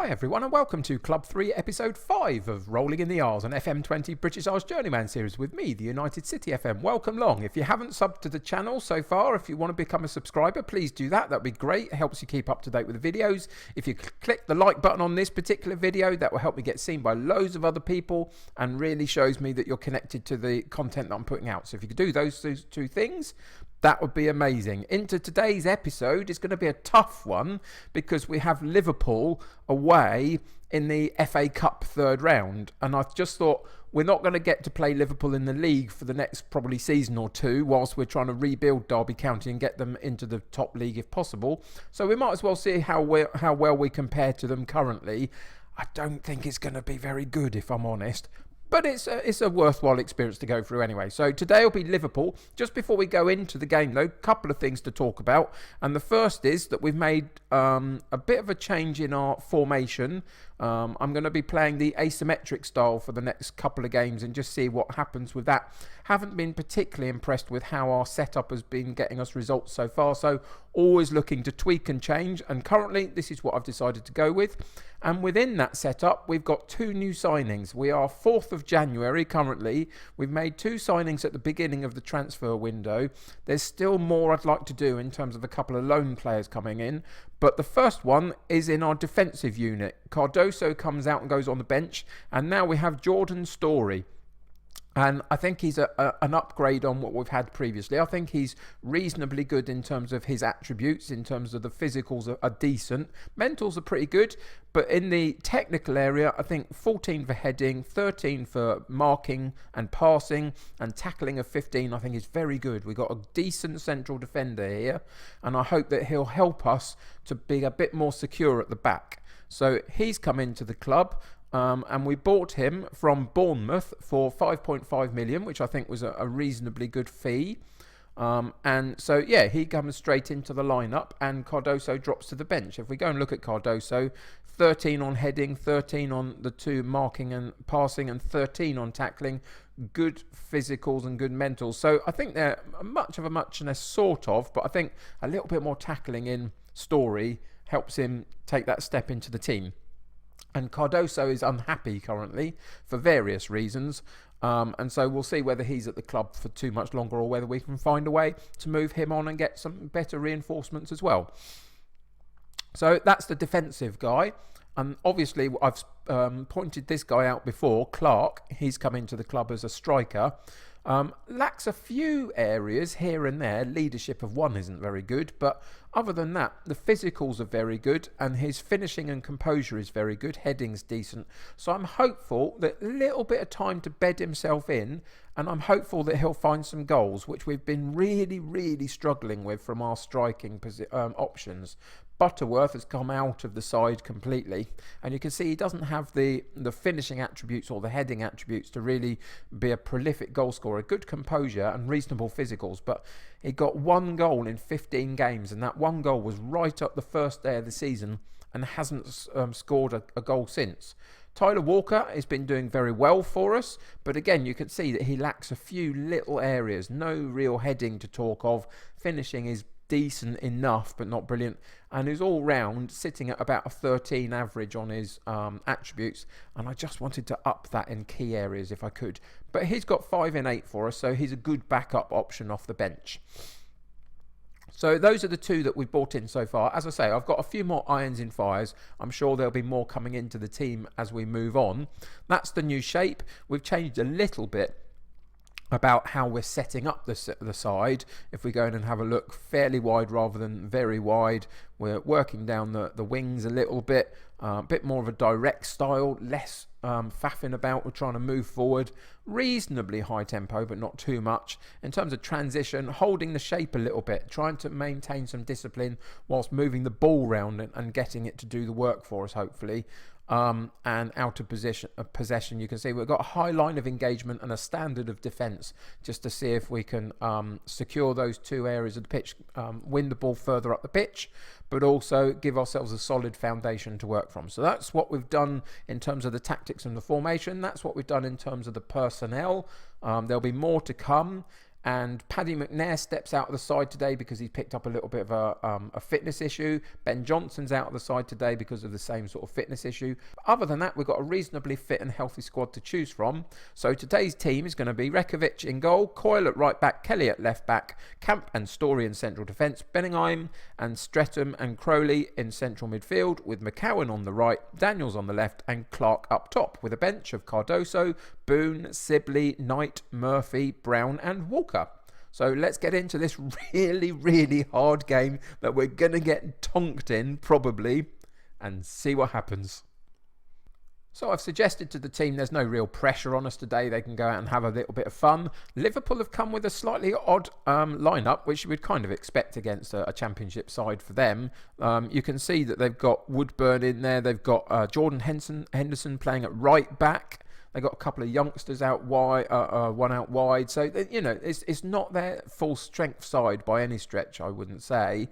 Hi everyone and welcome to Club 3 episode 5 of Rolling in the R's, an FM20 British Isles Journeyman series with me, the United City FM. Welcome along. If you haven't subbed to the channel so far, if you want to become a subscriber, please do that. That'd be great. It helps you keep up to date with the videos. If you click the like button on this particular video, that will help me get seen by loads of other people and really shows me that you're connected to the content that I'm putting out. So if you could do those two things, that would be amazing. Into today's episode is going to be a tough one because we have Liverpool away in the FA Cup third round. And I just thought we're not going to get to play Liverpool in the league for the next probably season or two whilst we're trying to rebuild Derby County and get them into the top league if possible. So we might as well see how well we compare to them currently. I don't think it's going to be very good if I'm honest. But it's a worthwhile experience to go through anyway. So today will be Liverpool. Just before we go into the game though, a couple of things to talk about. And the first is that we've made a bit of a change in our formation. I'm going to be playing the asymmetric style for the next couple of games and just see what happens with that. Haven't been particularly impressed with how our setup has been getting us results so far. So always looking to tweak and change. And currently this is what I've decided to go with. And within that setup, we've got two new signings. We are 4th of January currently. We've made two signings at the beginning of the transfer window. There's still more I'd like to do in terms of a couple of loan players coming in. But the first one is in our defensive unit. Cardoso comes out and goes on the bench. And now we have Jordan Story. And I think he's an upgrade on what we've had previously. I think he's reasonably good in terms of his attributes, in terms of the physicals are decent. Mentals are pretty good, but in the technical area, I think 14 for heading, 13 for marking and passing, and tackling of 15, I think is very good. We've got a decent central defender here, and I hope that he'll help us to be a bit more secure at the back. So he's come into the club. And we bought him from Bournemouth for 5.5 million, which I think was a reasonably good fee. And so, yeah, he comes straight into the lineup and Cardoso drops to the bench. If we go and look at Cardoso, 13 on heading, 13 on the two marking and passing, and 13 on tackling. Good physicals and good mentals. So I think they're much of a muchness, sort of, but I think a little bit more tackling in Story helps him take that step into the team. And Cardoso is unhappy currently for various reasons. And so we'll see whether he's at the club for too much longer or whether we can find a way to move him on and get some better reinforcements as well. So that's the defensive guy. And obviously I've pointed this guy out before, Clark. He's come into the club as a striker. Lacks a few areas here and there. Leadership of one isn't very good, but other than that, the physicals are very good and his finishing and composure is very good. Heading's decent. So I'm hopeful that a little bit of time to bed himself in, and I'm hopeful that he'll find some goals, which we've been really struggling with from our striking options. Butterworth has come out of the side completely, and you can see he doesn't have the finishing attributes or the heading attributes to really be a prolific goal scorer. Good composure and reasonable physicals, but he got one goal in 15 games, and that one goal was right up the first day of the season and hasn't scored a goal since. Tyler Walker has been doing very well for us, but again, you can see that he lacks a few little areas. No real heading to talk of. Finishing is decent enough, but not brilliant, and is all round sitting at about a 13 average on his attributes, and I just wanted to up that in key areas if I could. But he's got 5 in 8 for us, so he's a good backup option off the bench. So those are the two that we've bought in so far. As I say, I've got a few more irons in fires. I'm sure there'll be more coming into the team as we move on. That's the new shape. We've changed a little bit about how we're setting up the side. If we go in and have a look, fairly wide rather than very wide. We're working down the wings a little bit more of a direct style, less faffing about. We're trying to move forward, reasonably high tempo but not too much. In terms of transition, holding the shape a little bit, trying to maintain some discipline whilst moving the ball round and getting it to do the work for us, hopefully. And out of possession, you can see we've got a high line of engagement and a standard of defence, just to see if we can secure those two areas of the pitch, win the ball further up the pitch, but also give ourselves a solid foundation to work from. So that's what we've done in terms of the tactics and the formation. That's what we've done in terms of the personnel. There'll be more to come. And Paddy McNair steps out of the side today because he's picked up a little bit of a fitness issue. Ben Johnson's out of the side today because of the same sort of fitness issue. But other than that, we've got a reasonably fit and healthy squad to choose from. So today's team is going to be Rekovic in goal, Coyle at right back, Kelly at left back, Camp and Story in central defence, Benningham and Streatham and Crowley in central midfield, with McCowan on the right, Daniels on the left and Clark up top, with a bench of Cardoso, Boone, Sibley, Knight, Murphy, Brown and Walker. So let's get into this really, really hard game that we're going to get tonked in, probably, and see what happens. So I've suggested to the team there's no real pressure on us today. They can go out and have a little bit of fun. Liverpool have come with a slightly odd lineup, which you would kind of expect against a championship side for them. You can see that they've got Woodburn in there. They've got Jordan Henderson playing at right back. They got a couple of youngsters out wide, one out wide. So, it's not their full strength side by any stretch, I wouldn't say.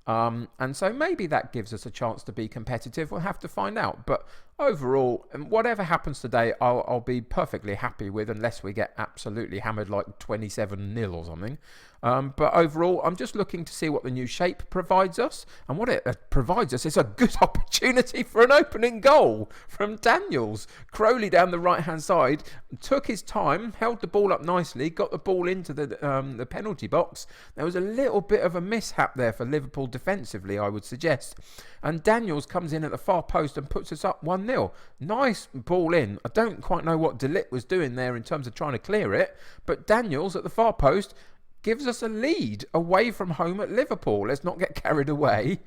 And so maybe that gives us a chance to be competitive. We'll have to find out. But overall, whatever happens today, I'll be perfectly happy with, unless we get absolutely hammered like 27-0 or something. But overall, I'm just looking to see what the new shape provides us. And what it provides us is a good opportunity for an opening goal from Daniels. Crowley down the right-hand side took his time, held the ball up nicely, got the ball into the penalty box. There was a little bit of a mishap there for Liverpool defensively, I would suggest. And Daniels comes in at the far post and puts us up 1-0. Nice ball in. I don't quite know what De Ligt was doing there in terms of trying to clear it, but Daniels at the far post gives us a lead away from home at Liverpool. Let's not get carried away,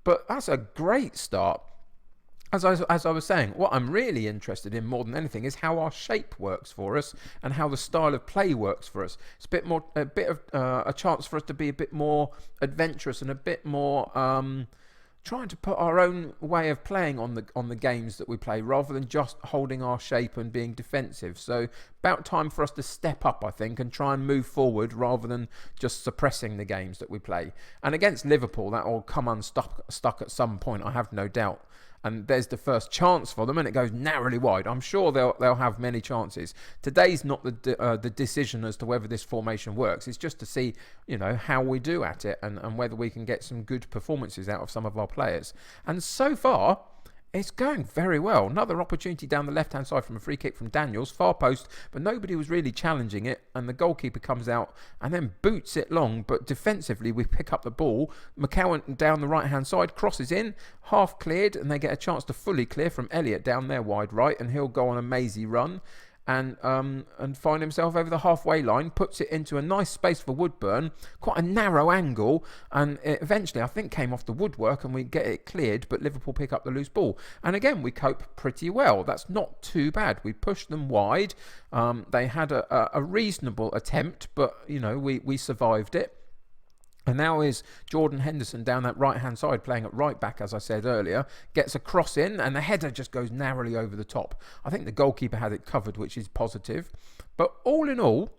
but that's a great start. As I was saying, what I'm really interested in more than anything is how our shape works for us and how the style of play works for us. It's a bit of a chance for us to be a bit more adventurous and a bit more trying to put our own way of playing on the games that we play, rather than just holding our shape and being defensive. So about time for us to step up, I think, and try and move forward rather than just suppressing the games that we play. And against Liverpool, that will come unstuck at some point, I have no doubt. And there's the first chance for them, and it goes narrowly wide. I'm sure they'll have many chances. Today's not the decision as to whether this formation works. It's just to see, how we do at it and whether we can get some good performances out of some of our players. And so far, it's going very well. Another opportunity down the left-hand side from a free kick from Daniels, far post, but nobody was really challenging it, and the goalkeeper comes out and then boots it long, but defensively we pick up the ball. McCowan down the right-hand side, crosses in, half cleared, and they get a chance to fully clear from Elliott down there wide right, and he'll go on a mazy run and find himself over the halfway line, puts it into a nice space for Woodburn, quite a narrow angle, and it eventually I think came off the woodwork and we get it cleared, but Liverpool pick up the loose ball. And again, we cope pretty well. That's not too bad. We pushed them wide. They had a reasonable attempt, but we survived it. And now is Jordan Henderson down that right-hand side playing at right back, as I said earlier, gets a cross in and the header just goes narrowly over the top. I think the goalkeeper had it covered, which is positive. But all in all,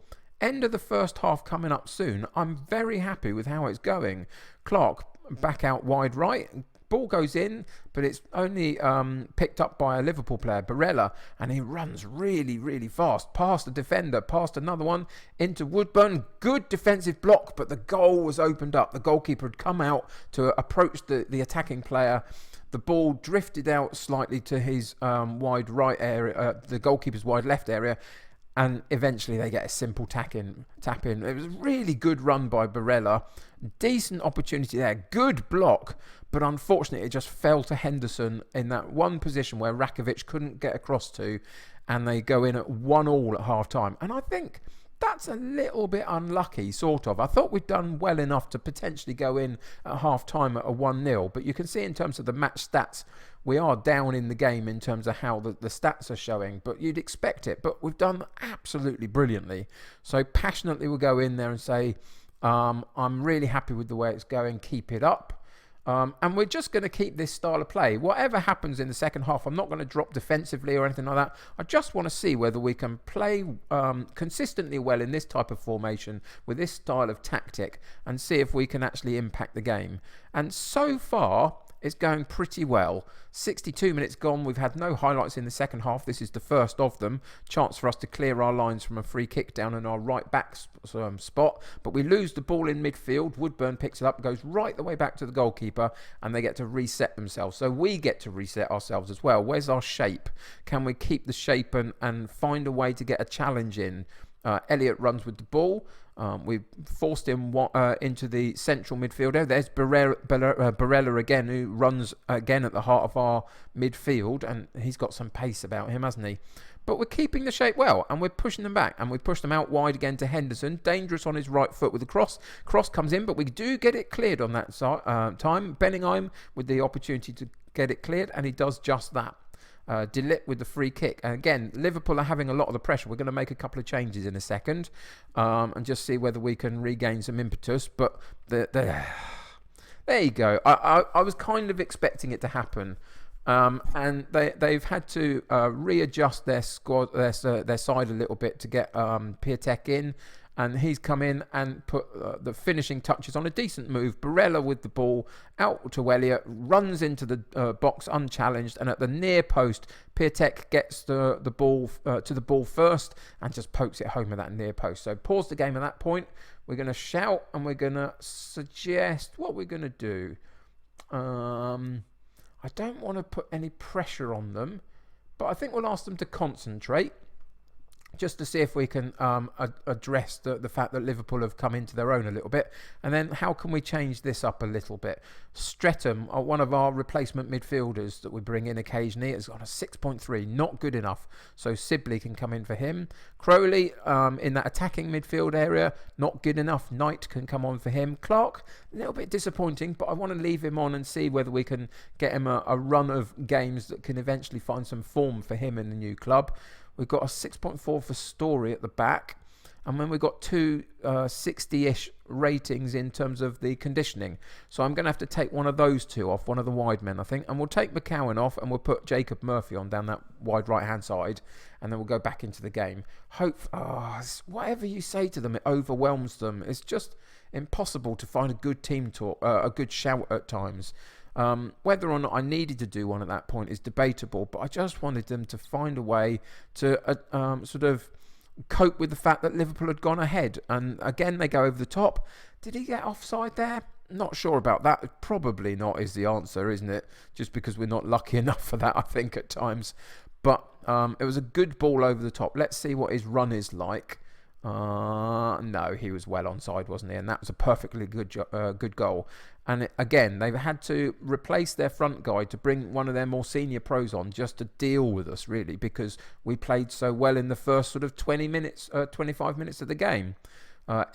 end of the first half coming up soon. I'm very happy with how it's going. Clark back out wide right. Ball goes in, but it's only picked up by a Liverpool player, Barella, and he runs really, really fast. Past the defender, past another one, into Woodburn. Good defensive block, but the goal was opened up. The goalkeeper had come out to approach the attacking player. The ball drifted out slightly to his wide right area, the goalkeeper's wide left area, and eventually they get a simple tap in. It was a really good run by Barella. Decent opportunity there. Good block. But unfortunately, it just fell to Henderson in that one position where Rekovic couldn't get across to. And they go in at 1-1 at half-time. And I think that's a little bit unlucky, sort of. I thought we'd done well enough to potentially go in at half-time at a 1-0. But you can see in terms of the match stats, we are down in the game in terms of how the stats are showing. But you'd expect it. But we've done absolutely brilliantly. So passionately we'll go in there and say, I'm really happy with the way it's going. Keep it up. And we're just going to keep this style of play. Whatever happens in the second half, I'm not going to drop defensively or anything like that. I just want to see whether we can play consistently well in this type of formation with this style of tactic and see if we can actually impact the game. And so far, It's going pretty well. 62 minutes gone. We've had no highlights in the second half. This is the first of them. Chance for us to clear our lines from a free kick down in our right back spot. But we lose the ball in midfield. Woodburn picks it up, goes right the way back to the goalkeeper, and they get to reset themselves. So we get to reset ourselves as well. Where's our shape? Can we keep the shape and find a way to get a challenge in? Elliott runs with the ball. We forced him into the central midfielder. There's Barella again, who runs again at the heart of our midfield, and he's got some pace about him, hasn't he? But we're keeping the shape well, and we're pushing them back, and we push them out wide again to Henderson. Dangerous on his right foot with the cross. Cross comes in, but we do get it cleared on that time. Bellingham with the opportunity to get it cleared, and he does just that. De Ligt with the free kick. And again, Liverpool are having a lot of the pressure. We're going to make a couple of changes in a second and just see whether we can regain some impetus. But there you go. I was kind of expecting it to happen. And they've had to readjust their squad, their side a little bit to get Piatek in. And he's come in and put the finishing touches on a decent move. Barella with the ball out to Elliott, runs into the box unchallenged, and at the near post, Piatek gets the ball to the ball first and just pokes it home at that near post. So pause the game at that point. We're going to shout and we're going to suggest what we're going to do. I don't want to put any pressure on them, but I think we'll ask them to concentrate, just to see if we can address the fact that Liverpool have come into their own a little bit. And then how can we change this up a little bit? Streatham, one of our replacement midfielders that we bring in occasionally, has got a 6.3, not good enough. So Sibley can come in for him. Crowley, in that attacking midfield area, not good enough. Knight can come on for him. Clark, a little bit disappointing, but I want to leave him on and see whether we can get him a run of games that can eventually find some form for him in the new club. We've got a 6.4 for Story at the back. And then we've got two 60-ish ratings in terms of the conditioning. So I'm going to have to take one of those two off, one of the wide men, I think. And we'll take McCowan off and we'll put Jacob Murphy on down that wide right-hand side. And then we'll go back into the game. Whatever you say to them, it overwhelms them. It's just impossible to find a good team talk, a good shout at times. Whether or not I needed to do one at that point is debatable, but I just wanted them to find a way to sort of cope with the fact that Liverpool had gone ahead. And again, they go over the top. Did he get offside there? Not sure about that. Probably not is the answer, isn't it? Just because we're not lucky enough for that, I think, at times. But it was a good ball over the top. Let's see what his run is like. No, he was well onside, wasn't he? And that was a perfectly good goal. And again, they've had to replace their front guy to bring one of their more senior pros on just to deal with us, really, because we played so well in the first sort of 20 minutes, 25 minutes of the game.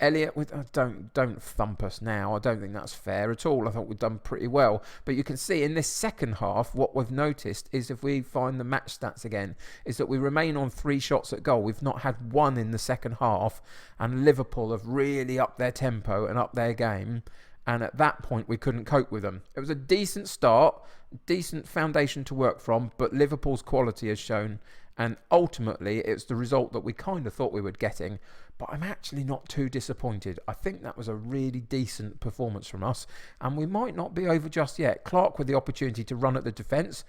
Elliott, don't thump us now. I don't think that's fair at all. I thought we've done pretty well. But you can see in this second half, what we've noticed is, if we find the match stats again, is that we remain on 3 shots at goal. We've not had one in the second half, and Liverpool have really upped their tempo and upped their game. And at that point, we couldn't cope with them. It was a decent start, decent foundation to work from, but Liverpool's quality has shown. And ultimately, it's the result that we kind of thought we were getting. But I'm actually not too disappointed. I think that was a really decent performance from us. And we might not be over just yet. Clark with the opportunity to run at the defence.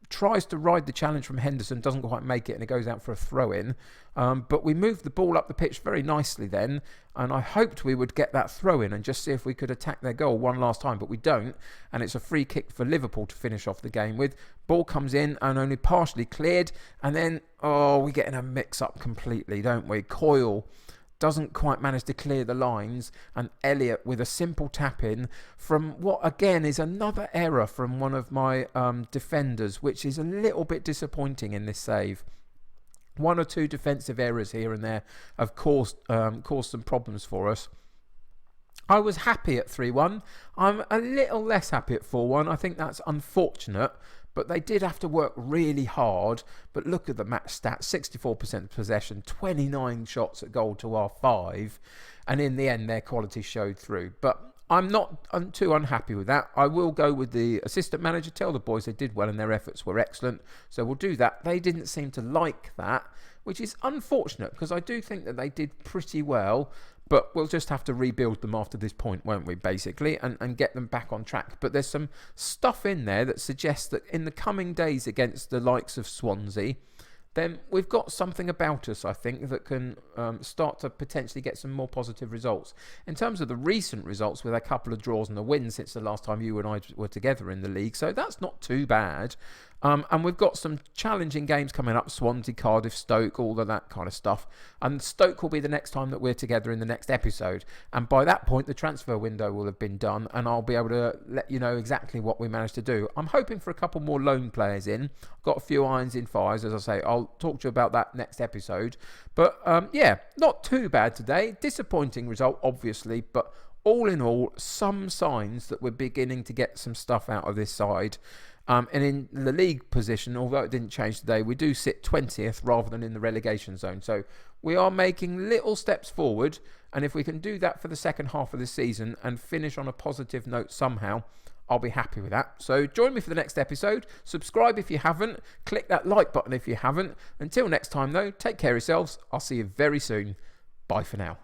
Tries to ride the challenge from Henderson, doesn't quite make it, and it goes out for a throw-in. But we moved the ball up the pitch very nicely then, and I hoped we would get that throw-in and just see if we could attack their goal one last time, but we don't, and it's a free kick for Liverpool to finish off the game with. Ball comes in and only partially cleared, and then, we get in a mix-up completely, don't we? Coyle doesn't quite manage to clear the lines, and Elliott with a simple tap-in from what, again, is another error from one of my defenders, which is a little bit disappointing in this save. 1 or 2 defensive errors here and there have caused some problems for us. I was happy at 3-1. I'm a little less happy at 4-1. I think that's unfortunate. But they did have to work really hard. But look at the match stats. 64% possession, 29 shots at goal to our 5. And in the end, their quality showed through. But I'm too unhappy with that. I will go with the assistant manager. Tell the boys they did well and their efforts were excellent. So we'll do that. They didn't seem to like that, which is unfortunate because I do think that they did pretty well. But we'll just have to rebuild them after this point, won't we, basically, and get them back on track. But there's some stuff in there that suggests that in the coming days against the likes of Swansea, then we've got something about us, I think, that can start to potentially get some more positive results. In terms of the recent results, with a couple of draws and a win since the last time you and I were together in the league, so that's not too bad. And we've got some challenging games coming up: Swansea, Cardiff, Stoke, all of that kind of stuff. And Stoke will be the next time that we're together in the next episode. And by that point, the transfer window will have been done, and I'll be able to let you know exactly what we managed to do. I'm hoping for a couple more loan players in. Got a few irons in fires, as I say. I'll talk to you about that next episode. But yeah, not too bad today. Disappointing result, obviously, but all in all, some signs that we're beginning to get some stuff out of this side. And in the league position, although it didn't change today, we do sit 20th rather than in the relegation zone. So we are making little steps forward. And if we can do that for the second half of the season and finish on a positive note somehow, I'll be happy with that. So join me for the next episode. Subscribe if you haven't. Click that like button if you haven't. Until next time, though, take care of yourselves. I'll see you very soon. Bye for now.